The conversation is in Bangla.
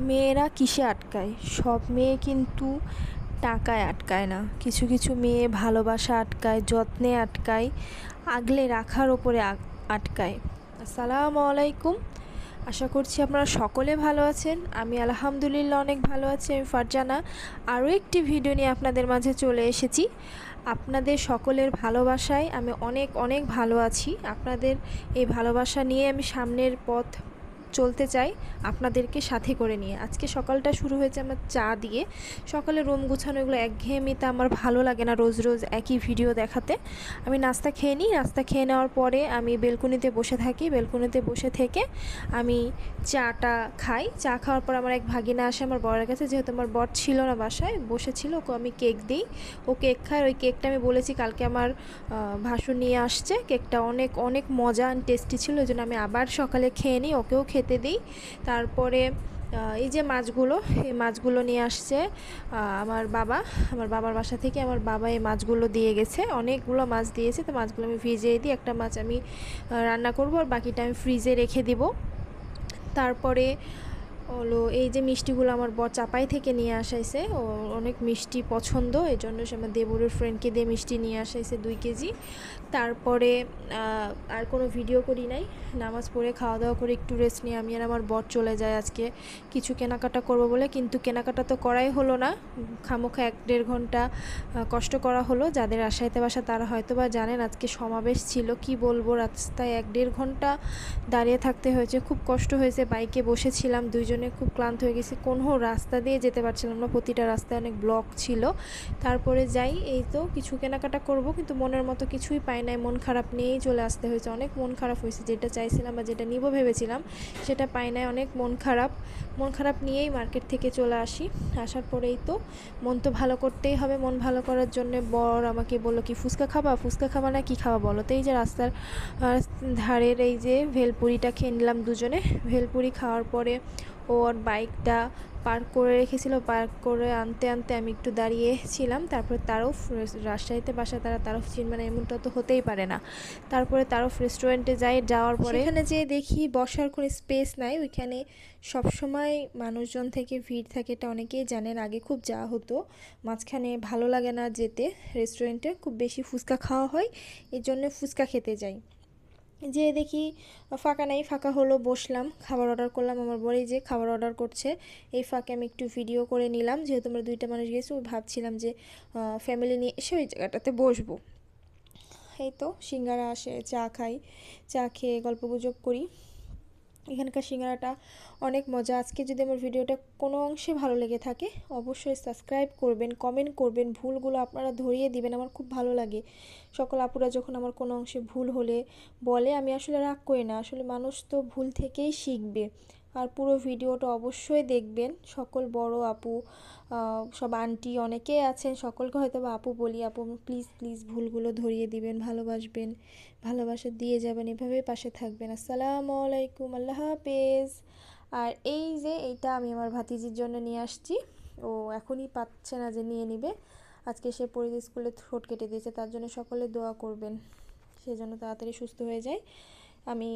মেয়েরা কিসে আটকায়? সব মেয়ে কিন্তু টাকায় আটকায় না। কিছু কিছু মেয়ে ভালোবাসা আটকায়, যত্নে আটকায়, আগলে রাখার ওপরে আটকায়। আসসালামু আলাইকুম। আশা করছি আপনারা সকলে ভালো আছেন। আমি আলহামদুলিল্লাহ অনেক ভালো আছি। আমি ফারজানা আরও একটি ভিডিও নিয়ে আপনাদের মাঝে চলে এসেছি। আপনাদের সকলের ভালোবাসায় আমি অনেক অনেক ভালো আছি। আপনাদের এই ভালোবাসা নিয়ে আমি সামনের পথ চলতে চাই, আপনাদেরকে সাথে করে নিয়ে। আজকে সকালটা শুরু হয়েছে আমার চা দিয়ে। সকালে রুম গুছানো, এগুলো একঘেয়েমিতে আমার ভালো লাগে না, রোজ রোজ একই ভিডিও দেখাতে। আমি নাস্তা খেয়ে নিই। নাস্তা খেয়ে নেওয়ার পরে আমি বেলকনিতে বসে থাকি। বেলকনিতে বসে থেকে আমি চাটা খাই। চা খাওয়ার পর আমার এক ভাগিনা আসে আমার বরের কাছে, যেহেতু আমার বর ছিল না বাসায়, বসেছিল, ওকে আমি কেক দিই। ও কেক খায়। ওই কেকটা আমি বলেছি কালকে আমার ভাসুর নিয়ে আসছে। কেকটা অনেক অনেক মজা অ্যান্ড টেস্টি ছিল, ওই জন্য আমি আবার সকালে খেয়ে নিই, ওকেও খেতে দিই। তারপরে এই যে মাছগুলো, এই মাছগুলো নিয়ে আসছে আমার বাবার বাসা থেকে। আমার বাবা এই মাছগুলো দিয়ে গেছে, অনেকগুলো মাছ দিয়েছে। তো মাছগুলো আমি ভিজিয়ে দিই। একটা মাছ আমি রান্না করব, আর বাকিটা আমি ফ্রিজে রেখে দিব। তারপরে হলো এই যে মিষ্টিগুলো আমার বর চাপাই থেকে নিয়ে আসাইছে। ও অনেক মিষ্টি পছন্দ, এই জন্য সে আমার দেবরের ফ্রেন্ডকে দিয়ে মিষ্টি নিয়ে আসাইছে 2 কেজি। তারপরে আর কোনো ভিডিও করি নাই। নামাজ পড়ে খাওয়া দাওয়া করে একটু রেস্ট নিয়ে আমি আর আমার বর চলে যায় আজকে কিছু কেনাকাটা করব বলে। কিন্তু কেনাকাটা তো করাই হলো না, খামোখা 1-1.5 ঘন্টা কষ্ট করা হলো। যাদের আশাইতে বাসা তারা হয়তো বা জানেন আজকে সমাবেশ ছিল। কি বলবো, রাস্তায় 1-1.5 ঘন্টা দাঁড়িয়ে থাকতে হয়েছে, খুব কষ্ট হয়েছে। বাইকে বসেছিলাম, দুইজনে খুব ক্লান্ত হয়ে গেছি, কোনো রাস্তা দিয়ে যেতে পারছিলাম না, প্রতিটা রাস্তায় অনেক ব্লক ছিল। তারপরে যাই, এই তো কিছু কেনাকাটা করব, কিন্তু মনের মতো কিছুই পাই নাই। মন খারাপ নিয়েই চলে আসতে হয়েছে, অনেক মন খারাপ হয়েছে। যেটা চাইছিলাম বা যেটা নিব ভেবেছিলাম সেটা পাই নাই, অনেক মন খারাপ নিয়েই মার্কেট থেকে চলে আসি। আসার পরেই তো মন তো ভালো করতেই হবে। মন ভালো করার জন্য বর আমাকে বললো, কি ফুচকা খাবা না কি খাওয়া বলো। তো এই যে রাস্তার ধারের এই যে ভেলপুরিটা খেয়ে নিলাম দুজনে। ভেলপুরি খাওয়ার পরে ওর বাইকটা পার্ক করে রেখেছিল, পার্ক করে আনতে আনতে আমি একটু দাঁড়িয়েছিলাম। তারপরে তারফ, রাজশাহীতে বাসা, তারফ চিনবে না এমনটা তো হতেই পারে না। তারপরে তারফ রেস্টুরেন্টে যাওয়ার পরে সেখানে যেয়ে দেখি বসার কোনো স্পেস নাই। ওইখানে সবসময় মানুষজন থেকে ভিড় থাকে, এটা অনেকেই জানেন। আগে খুব যাওয়া হতো, মাঝখানে ভালো লাগে না যেতে। রেস্টুরেন্টে খুব বেশি ফুচকা খাওয়া হয়, এই জন্য ফুচকা খেতে যাই। যেয়ে দেখি ফাঁকা নেই, ফাঁকা হলো, বসলাম, খাবার অর্ডার করলাম। আমার বড় যে খাবার অর্ডার করছে, এই ফাঁকে আমি একটু ভিডিও করে নিলাম। যেহেতু আমরা 2টা মানুষ গেছি, ভাবছিলাম যে ফ্যামিলি নিয়ে এসে ওই জায়গাটাতে বসবো। এই তো সিঙ্গারা আসে, চা খাই, চা খেয়ে গল্পগুজব করি। এখানকার সিঙ্গারাটা অনেক মজা। আজকে যদি আমার ভিডিওটা কোনো অংশে ভালো লেগে থাকে অবশ্যই সাবস্ক্রাইব করবেন, কমেন্ট করবেন, ভুলগুলো আপনারা ধরিয়ে দিবেন। আমার খুব ভালো লাগে সকল আপুরা যখন আমার কোনো অংশে ভুল হলে বলে। আমি আসলে রাগ করি না, আসলে মানুষ তো ভুল থেকেই শিখবে। আর পুরো ভিডিওটা অবশ্যই দেখবেন। সকল বড় আপু, সব আন্টি অনেকেই আছেন, সকলকে হয়তো বা আপু বলি। আপু প্লিজ প্লিজ ভুলগুলো ধরিয়ে দিবেন, ভালোবাসবেন, ভালোবাসা দিয়ে যাবেন, এভাবেই পাশে থাকবেন। আসসালামু আলাইকুম, আল্লাহ হাফেজ। আর এই যে এইটা আমি আমার ভাতিজির জন্য নিয়ে আসছি, ও এখনই পাচ্ছে না যে নিয়ে নিবে। আজকে সে পরিধি স্কুলে ঠোঁট কেটে দিয়েছে, তার জন্য সকলে দোয়া করবেন, সেজন্য তাড়াতাড়ি সুস্থ হয়ে যায়। আমি